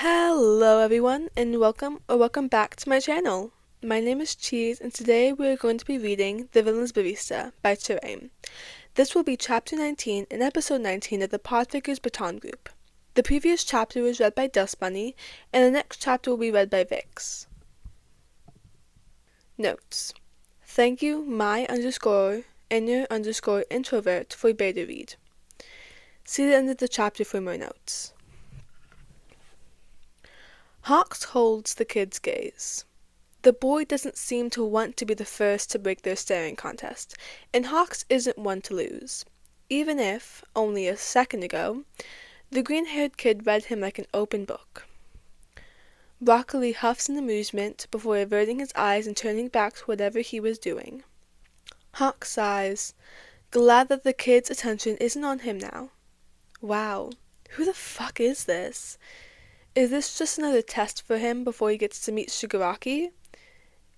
Hello everyone, and welcome back to my channel. My name is Cheese, and today we are going to be reading The Villains Barista by Cherriam. This will be chapter 19 and episode 19 of the Podficcer's Baton group. The previous chapter was read by Dust Bunny, and the next chapter will be read by Vix. Notes. Thank you, my_inner_introvert for beta read. See the end of the chapter for more notes. Hawks holds the kid's gaze. The boy doesn't seem to want to be the first to break their staring contest, and Hawks isn't one to lose. Even if, only a second ago, the green-haired kid read him like an open book. Broccoli huffs in amusement before averting his eyes and turning back to whatever he was doing. Hawks sighs, glad that the kid's attention isn't on him now. Wow, who the fuck is this? Is this just another test for him before he gets to meet Shigaraki?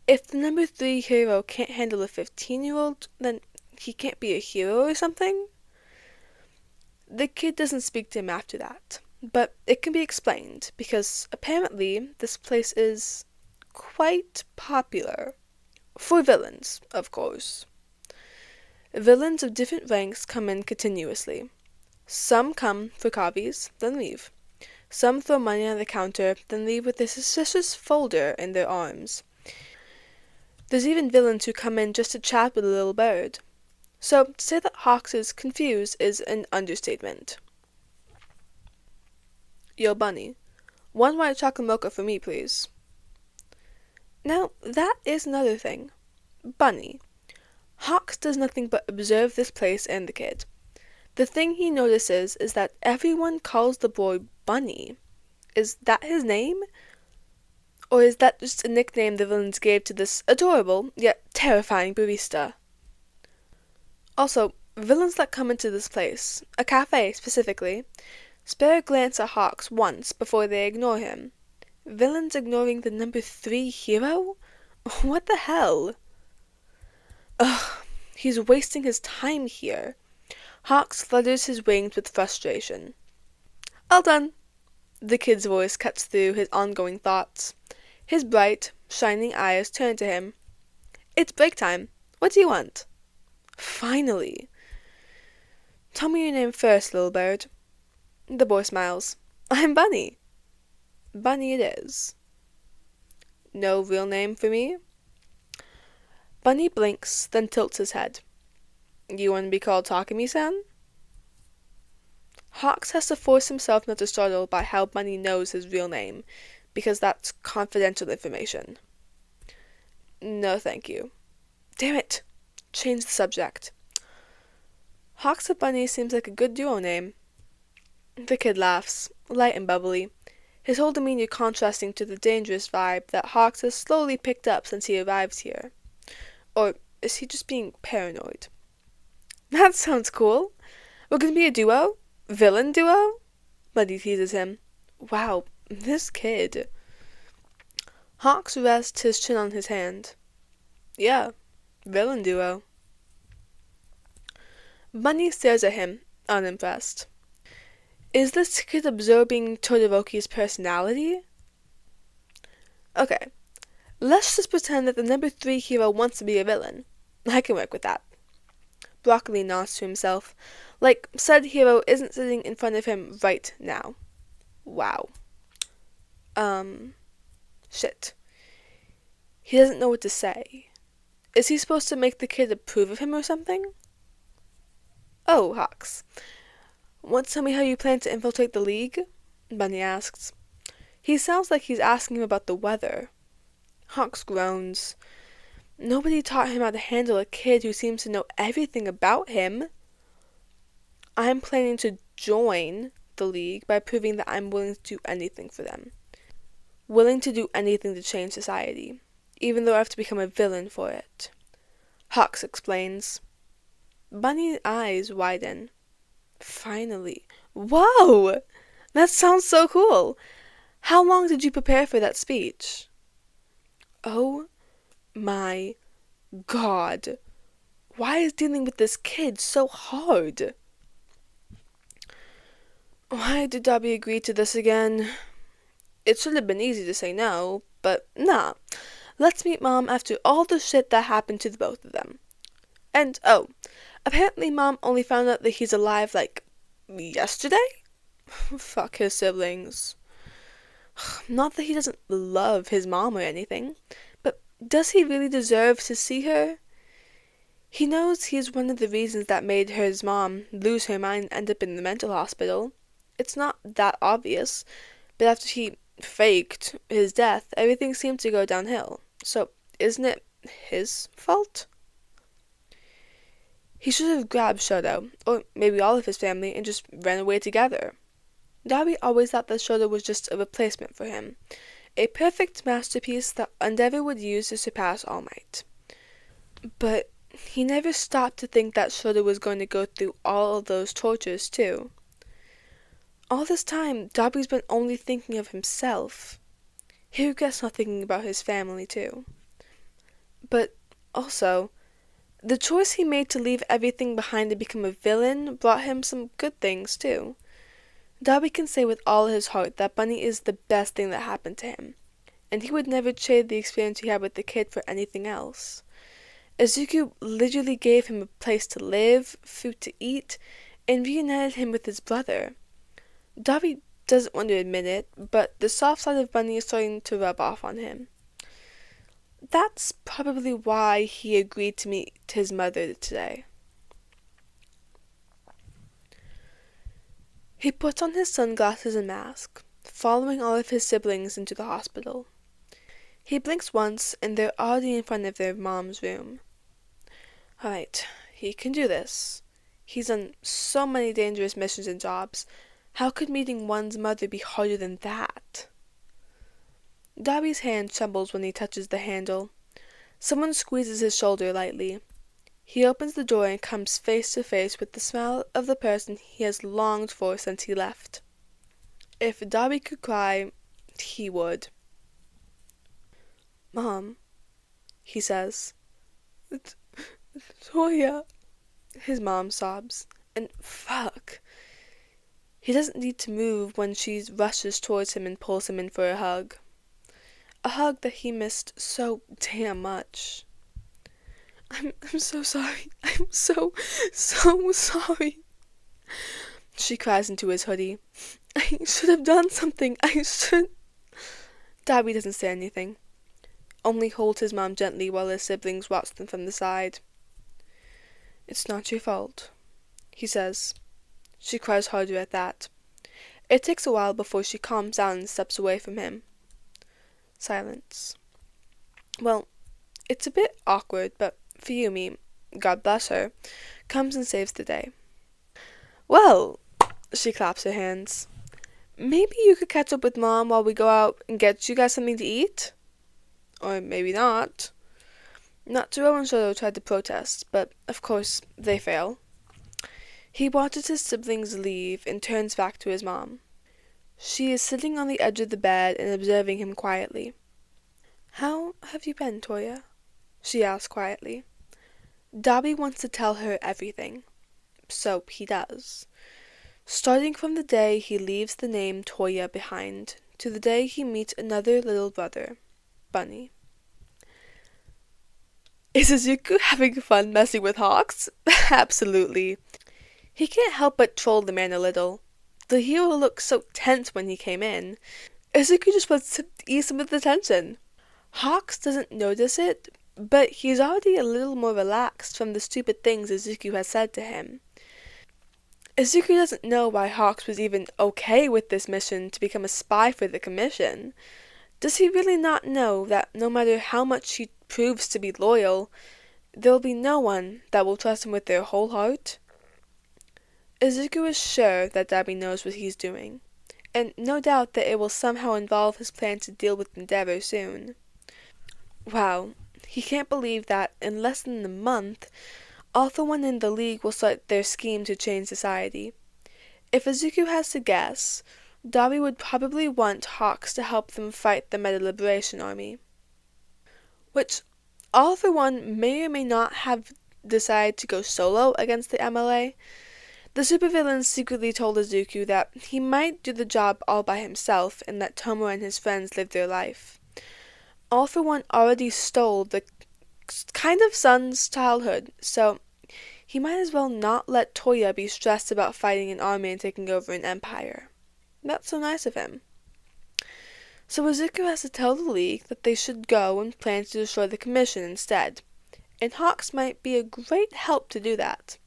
If the number 3 hero can't handle a 15-year-old, then he can't be a hero or something? The kid doesn't speak to him after that, but it can be explained, because apparently this place is quite popular. For villains, of course. Villains of different ranks come in continuously. Some come for coffees, then leave. Some throw money on the counter, then leave with a suspicious folder in their arms. There's even villains who come in just to chat with a little bird. So, to say that Hawks is confused is an understatement. Yo, Bunny, 1 white chocolate mocha for me, please. Now, that is another thing. Bunny. Hawks does nothing but observe this place and the kid. The thing he notices is that everyone calls the boy Bunny. Is that his name? Or is that just a nickname the villains gave to this adorable, yet terrifying barista? Also, villains that come into this place, a cafe specifically, spare a glance at Hawks once before they ignore him. Villains ignoring the number 3 hero? What the hell? Ugh, he's wasting his time here. Hawks flutters his wings with frustration. All done. The kid's voice cuts through his ongoing thoughts. His bright, shining eyes turn to him. It's break time. What do you want? Finally. Tell me your name first, little bird. The boy smiles. I'm Bunny. Bunny it is. No real name for me? Bunny blinks, then tilts his head. You want to be called Takumi-san? Hawks has to force himself not to startle by how Bunny knows his real name, because that's confidential information. No, thank you. Damn it! Change the subject. Hawks and Bunny seems like a good duo name. The kid laughs, light and bubbly, his whole demeanor contrasting to the dangerous vibe that Hawks has slowly picked up since he arrived here. Or is he just being paranoid? That sounds cool. We're gonna be a duo? Villain duo? Buddy teases him. Wow, this kid. Hawks rests his chin on his hand. Yeah, villain duo. Bunny stares at him, unimpressed. Is this kid absorbing Todoroki's personality? Okay, let's just pretend that the number 3 hero wants to be a villain. I can work with that. Broccoli nods to himself, like said hero isn't sitting in front of him right now. Wow. Shit. He doesn't know what to say. Is he supposed to make the kid approve of him or something? Oh, Hawks. Want to tell me how you plan to infiltrate the League? Bunny asks. He sounds like he's asking him about the weather. Hawks groans. Nobody taught him how to handle a kid who seems to know everything about him. I'm planning to join the League by proving that I'm willing to do anything for them. Willing to do anything to change society, even though I have to become a villain for it. Hawks explains. Bunny's eyes widen. Finally. Whoa! That sounds so cool! How long did you prepare for that speech? Oh my God. Why is dealing with this kid so hard? Why did Dobby agree to this again? It should have been easy to say no, but nah. Let's meet Mom after all the shit that happened to the both of them. And, oh, apparently Mom only found out that he's alive, like, yesterday? Fuck his siblings. Not that he doesn't love his mom or anything, but does he really deserve to see her? He knows he's one of the reasons that made his mom lose her mind and end up in the mental hospital. It's not that obvious, but after he faked his death, everything seemed to go downhill. So, isn't it his fault? He should have grabbed Shoto, or maybe all of his family, and just ran away together. Darby always thought that Shoto was just a replacement for him, a perfect masterpiece that Endeavor would use to surpass All Might. But he never stopped to think that Shoto was going to go through all of those tortures too. All this time, Darby's been only thinking of himself. He regrets not thinking about his family too. But also, the choice he made to leave everything behind to become a villain brought him some good things too. Darby can say with all his heart that Bunny is the best thing that happened to him, and he would never trade the experience he had with the kid for anything else. Izuku literally gave him a place to live, food to eat, and reunited him with his brother. Darby doesn't want to admit it, but the soft side of Bunny is starting to rub off on him. That's probably why he agreed to meet his mother today. He puts on his sunglasses and mask, following all of his siblings into the hospital. He blinks once, and they're already in front of their mom's room. Alright, he can do this. He's done so many dangerous missions and jobs. How could meeting one's mother be harder than that? Darby's hand trembles when he touches the handle. Someone squeezes his shoulder lightly. He opens the door and comes face to face with the smile of the person he has longed for since he left. If Darby could cry, he would. "Mom," he says. "Toya," his mom sobs. And fuck. He doesn't need to move when she rushes towards him and pulls him in for a hug. A hug that he missed so damn much. I'm so sorry. I'm so sorry. She cries into his hoodie. I should have done something. Darby doesn't say anything. Only holds his mom gently while his siblings watch them from the side. "It's not your fault," he says. She cries harder at that. It takes a while before she calms down and steps away from him. Silence. Well, it's a bit awkward, but Fuyumi, God bless her, comes and saves the day. "Well," she claps her hands, "maybe you could catch up with Mom while we go out and get you guys something to eat? Or maybe not." Natsuro and Shoto tried to protest, but of course they fail. He watches his siblings leave and turns back to his mom. She is sitting on the edge of the bed and observing him quietly. "How have you been, Toya?" she asks quietly. Darby wants to tell her everything, so he does. Starting from the day he leaves the name Toya behind, to the day he meets another little brother, Bunny. Is Izuku having fun messing with Hawks? Absolutely. He can't help but troll the man a little. The hero looked so tense when he came in. Izuku just wants to ease some of the tension. Hawks doesn't notice it, but he's already a little more relaxed from the stupid things Izuku has said to him. Izuku doesn't know why Hawks was even okay with this mission to become a spy for the Commission. Does he really not know that no matter how much he proves to be loyal, there will be no one that will trust him with their whole heart? Izuku is sure that Darby knows what he's doing, and no doubt that it will somehow involve his plan to deal with Endeavor soon. Wow, he can't believe that in less than a month, all the one in the League will start their scheme to change society. If Izuku has to guess, Darby would probably want Hawks to help them fight the Meta Liberation Army. Which, all for one may or may not have decided to go solo against the MLA. The supervillain secretly told Izuku that he might do the job all by himself and let Tomo and his friends live their life. All for One already stole the kind of son's childhood, so he might as well not let Toya be stressed about fighting an army and taking over an empire. That's so nice of him. So Izuku has to tell the League that they should go and plan to destroy the Commission instead, and Hawks might be a great help to do that.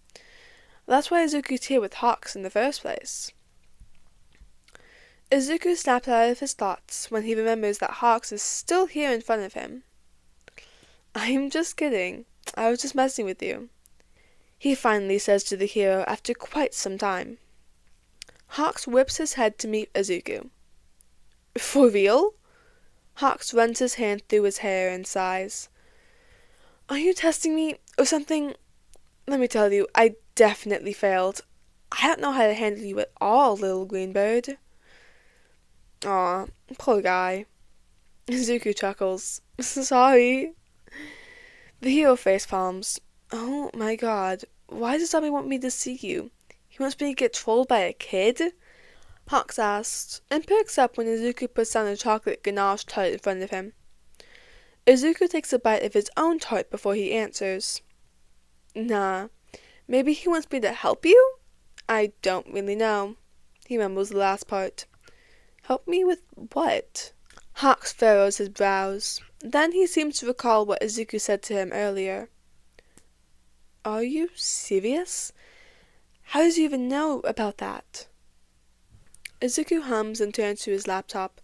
That's why Izuku's here with Hawks in the first place. Izuku snaps out of his thoughts when he remembers that Hawks is still here in front of him. I'm just kidding. I was just messing with you, he finally says to the hero after quite some time. Hawks whips his head to meet Izuku. For real? Hawks runs his hand through his hair and sighs. Are you testing me or something? Let me tell you, I definitely failed. I don't know how to handle you at all, little green bird. Aw, poor guy. Izuku chuckles. Sorry. The hero face palms. Oh my god, why does Dobby want me to see you? He wants me to get trolled by a kid? Hawks asks, and perks up when Izuku puts down a chocolate ganache tart in front of him. Izuku takes a bite of his own tart before he answers. Nah, maybe he wants me to help you? I don't really know. He mumbles the last part. Help me with what? Hawks furrows his brows. Then he seems to recall what Izuku said to him earlier. Are you serious? How does he even know about that? Izuku hums and turns to his laptop,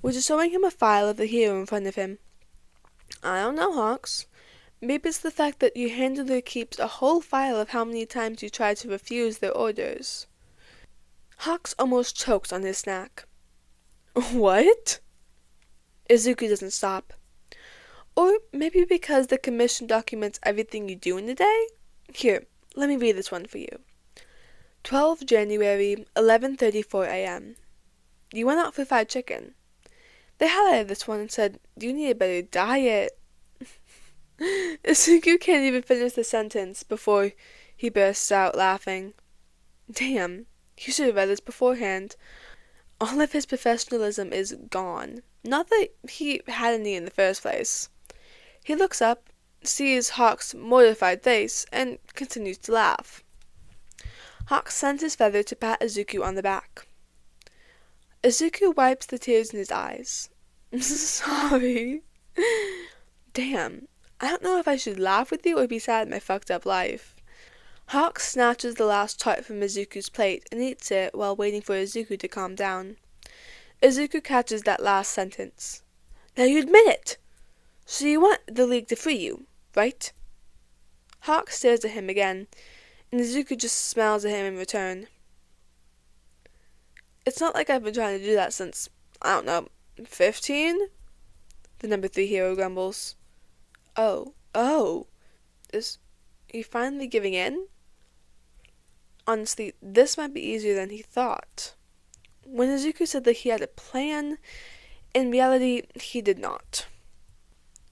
which is showing him a file of the hero in front of him. I don't know, Hawks. Maybe it's the fact that your handler keeps a whole file of how many times you tried to refuse their orders. Hawks almost chokes on his snack. What? Izuku doesn't stop. Or maybe because the commission documents everything you do in the day? Here, let me read this one for you. 12 January, 11:34 a.m. You went out for fried chicken. They highlighted this one and said, you need a better diet. Izuku can't even finish the sentence before he bursts out laughing. Damn, you should have read this beforehand. All of his professionalism is gone. Not that he had any in the first place. He looks up, sees Hawk's mortified face, and continues to laugh. Hawk sends his feather to pat Izuku on the back. Izuku wipes the tears in his eyes. Sorry. Damn, I don't know if I should laugh with you or be sad at my fucked up life. Hawk snatches the last tart from Izuku's plate and eats it while waiting for Izuku to calm down. Izuku catches that last sentence. Now you admit it! So you want the League to free you, right? Hawk stares at him again, and Izuku just smiles at him in return. It's not like I've been trying to do that since, I don't know, 15? The number 3 hero grumbles. Oh. Is he finally giving in? Honestly, this might be easier than he thought. When Izuku said that he had a plan, in reality, he did not.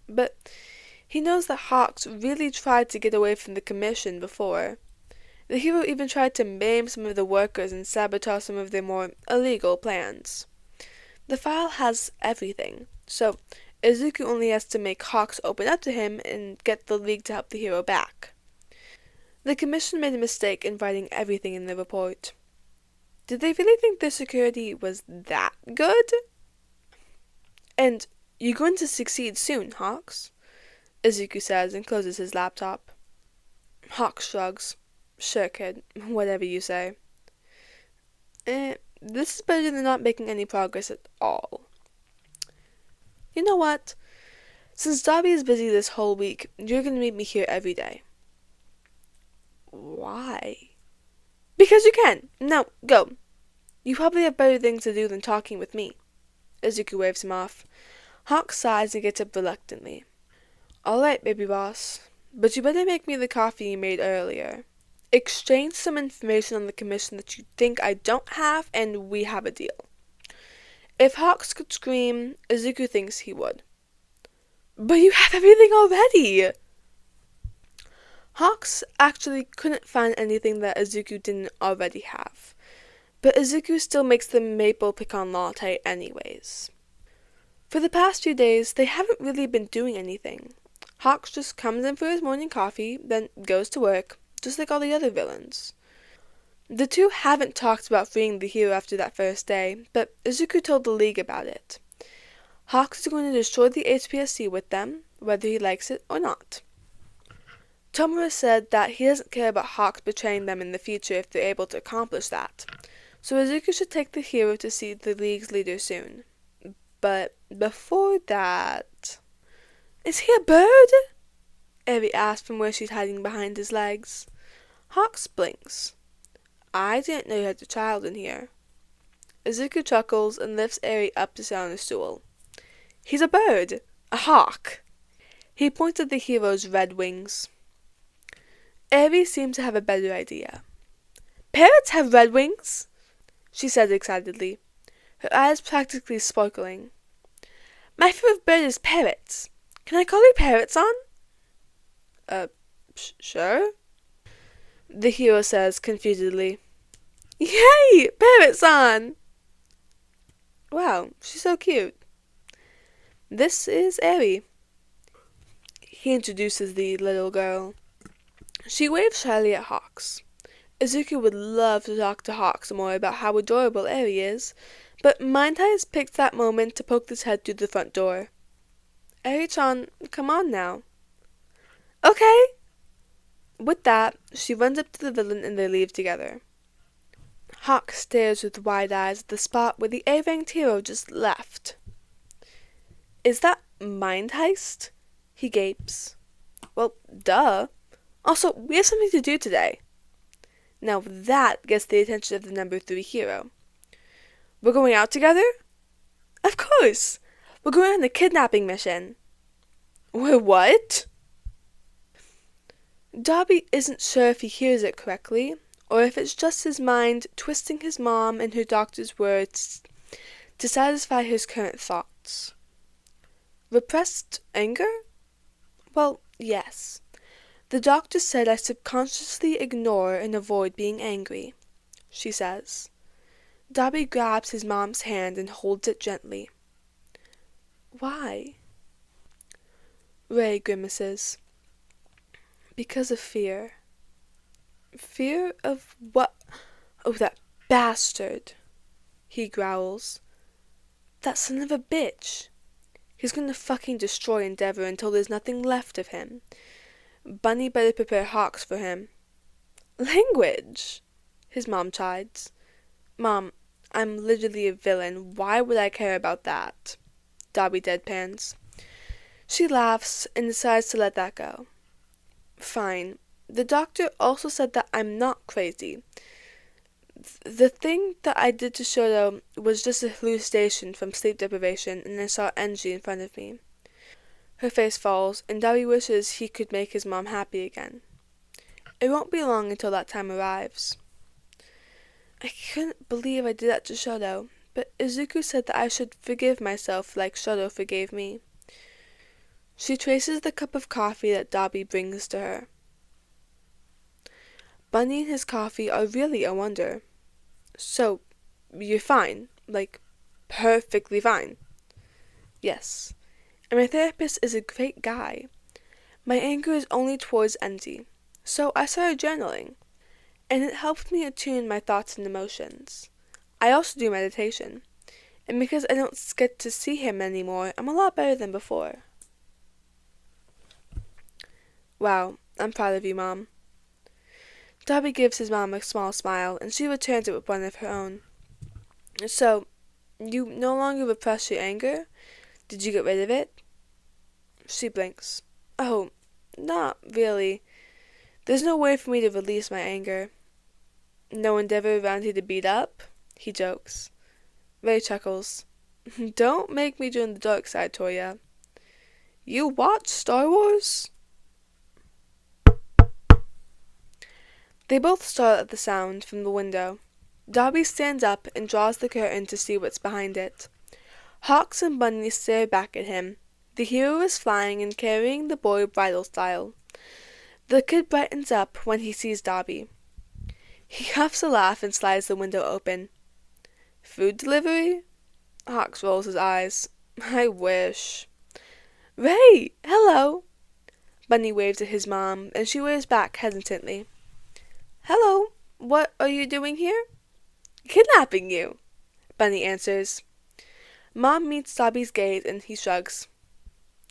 But he knows that Hawks really tried to get away from the commission before. The hero even tried to maim some of the workers and sabotage some of their more illegal plans. The file has everything, so Izuku only has to make Hawks open up to him and get the League to help the hero back. The commission made a mistake in writing everything in the report. Did they really think their security was that good? And you're going to succeed soon, Hawks, Izuku says and closes his laptop. Hawks shrugs. Sure, kid, whatever you say. This is better than not making any progress at all. You know what? Since Dobby is busy this whole week, you're going to meet me here every day. Why? Because you can. Now, go. You probably have better things to do than talking with me. Izuku waves him off. Hawk sighs and gets up reluctantly. All right, baby boss. But you better make me the coffee you made earlier. Exchange some information on the commission that you think I don't have, and we have a deal. If Hawks could scream, Izuku thinks he would. But you have everything already! Hawks actually couldn't find anything that Izuku didn't already have, but Izuku still makes the maple pecan latte anyways. For the past few days, they haven't really been doing anything. Hawks just comes in for his morning coffee, then goes to work, just like all the other villains. The two haven't talked about freeing the hero after that first day, but Izuku told the League about it. Hawks is going to destroy the HPSC with them, whether he likes it or not. Tomura said that he doesn't care about Hawks betraying them in the future if they're able to accomplish that, so Izuku should take the hero to see the League's leader soon. But before that... Is he a bird? Eri asked from where she's hiding behind his legs. Hawks blinks. I didn't know you had a child in here. Izuku chuckles and lifts Eri up to sit on a stool. He's a bird. A hawk. He points at the hero's red wings. Eri seemed to have a better idea. Parrots have red wings, she said excitedly, her eyes practically sparkling. My favorite bird is parrots. Can I call you Parrotson? Sure, the hero says confusedly. Yay! Parrotson! Wow, she's so cute. This is Eri. He introduces the little girl. She waves shyly at Hawks. Izuku would love to talk to Hawks more about how adorable Eri is, but Mindhai has picked that moment to poke his head through the front door. Eri-chan, come on now. Okay. With that, she runs up to the villain and they leave together. Hawk stares with wide eyes at the spot where the A-ranked hero just left. Is that Mind Heist? He gapes. Well, duh. Also, we have something to do today. Now that gets the attention of the number 3 hero. We're going out together? Of course! We're going on a kidnapping mission. We're what? Dobby isn't sure if he hears it correctly, or if it's just his mind twisting his mom and her doctor's words to satisfy his current thoughts. Repressed anger? Well, yes. The doctor said I subconsciously ignore and avoid being angry, she says. Dobby grabs his mom's hand and holds it gently. Why? Ray grimaces. Because of fear. Fear of what? Oh, that bastard, he growls. That son of a bitch. He's going to fucking destroy Endeavor until there's nothing left of him. Bunny better prepare Hawks for him. Language, his mom chides. Mom, I'm literally a villain. Why would I care about that? Dobby deadpans. She laughs and decides to let that go. Fine. The doctor also said that I'm not crazy. The thing that I did to Shoto was just a hallucination from sleep deprivation, and I saw Enji in front of me. Her face falls, and Dobby wishes he could make his mom happy again. It won't be long until that time arrives. I couldn't believe I did that to Shoto, but Izuku said that I should forgive myself like Shoto forgave me. She traces the cup of coffee that Dobby brings to her. Bunny and his coffee are really a wonder. So, you're fine, like, perfectly fine. Yes, and my therapist is a great guy. My anger is only towards Enji, so I started journaling, and it helped me attune my thoughts and emotions. I also do meditation, and because I don't get to see him anymore, I'm a lot better than before. Wow, I'm proud of you, Mom. Dobby gives his mom a small smile, and she returns it with one of her own. So, you no longer repress your anger? Did you get rid of it? She blinks. Oh, not really. There's no way for me to release my anger. No Endeavor around here to beat up? He jokes. Ray chuckles. Don't make me join the dark side, Toya. You watch Star Wars? They both start at the sound from the window. Dobby stands up and draws the curtain to see what's behind it. Hawks and Bunny stare back at him. The hero is flying and carrying the boy bridal style. The kid brightens up when he sees Dobby. He huffs a laugh and slides the window open. Food delivery? Hawks rolls his eyes. I wish. Ray! Hello! Bunny waves at his mom, and she waves back hesitantly. Hello! What are you doing here? Kidnapping you, Bunny answers. Mom meets Dobby's gaze and he shrugs.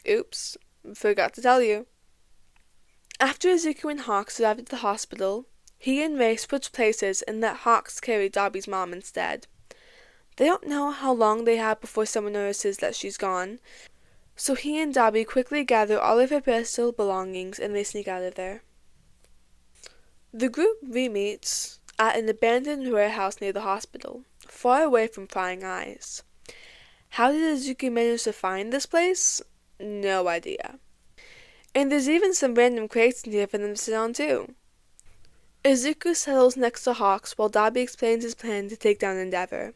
Oops, forgot to tell you. After Izuku and Hawks arrive at the hospital, he and Ray switch places and let Hawks carry Dobby's mom instead. They don't know how long they have before someone notices that she's gone, so he and Dobby quickly gather all of her personal belongings and they sneak out of there. The group re-meets at an abandoned warehouse near the hospital, far away from prying eyes. How did Izuku manage to find this place? No idea. And there's even some random crates in here for them to sit on too. Izuku settles next to Hawks while Dobby explains his plan to take down Endeavor.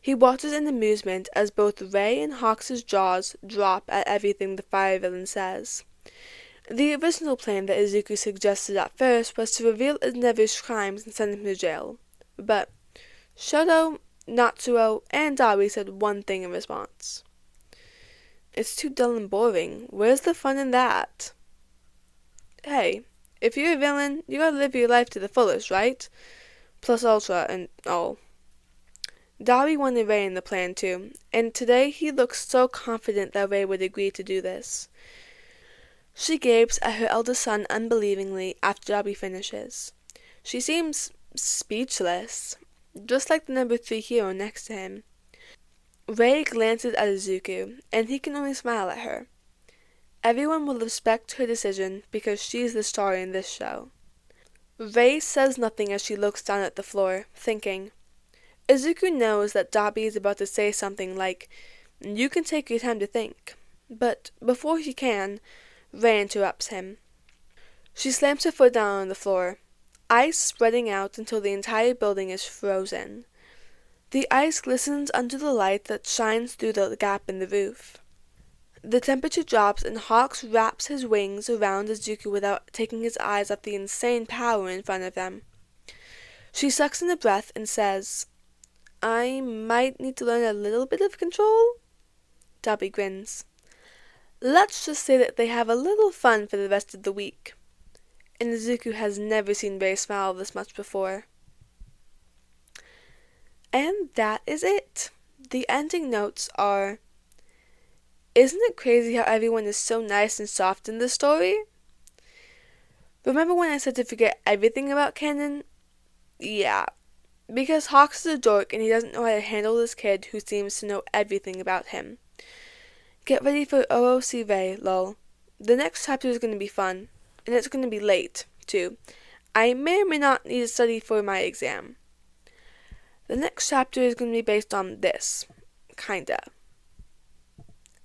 He watches in amusement as both Ray and Hawks' jaws drop at everything the fire villain says. The original plan that Izuku suggested at first was to reveal Endeavor's crimes and send him to jail. But Shoto, Natsuo, and Dobby said one thing in response. It's too dull and boring. Where's the fun in that? Hey, if you're a villain, you gotta live your life to the fullest, right? Plus ultra and all. Dobby wanted Ray in the plan too, and today he looks so confident that Ray would agree to do this. She gapes at her eldest son unbelievingly after Dobby finishes. She seems speechless, just like the number 3 hero next to him. Ray glances at Izuku, and he can only smile at her. Everyone will respect her decision because she's the star in this show. Ray says nothing as she looks down at the floor, thinking. Izuku knows that Dobby is about to say something like, "You can take your time to think." But before he can, Ray interrupts him. She slams her foot down on the floor, ice spreading out until the entire building is frozen. The ice glistens under the light that shines through the gap in the roof. The temperature drops and Hawks wraps his wings around Izuku without taking his eyes off the insane power in front of them. She sucks in a breath and says, I might need to learn a little bit of control? Dobby grins. Let's just say that they have a little fun for the rest of the week. And Izuku has never seen Ray smile this much before. And that is it. The ending notes are, isn't it crazy how everyone is so nice and soft in this story? Remember when I said to forget everything about canon? Yeah, because Hawks is a dork and he doesn't know how to handle this kid who seems to know everything about him. Get ready for OOC Ray, lol. The next chapter is going to be fun, and it's going to be late, too. I may or may not need to study for my exam. The next chapter is going to be based on this, kinda.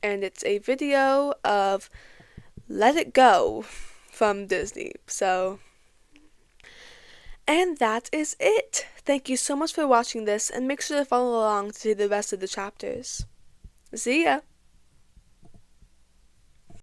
And it's a video of Let It Go from Disney, so. And that is it. Thank you so much for watching this, and make sure to follow along to see the rest of the chapters. See ya!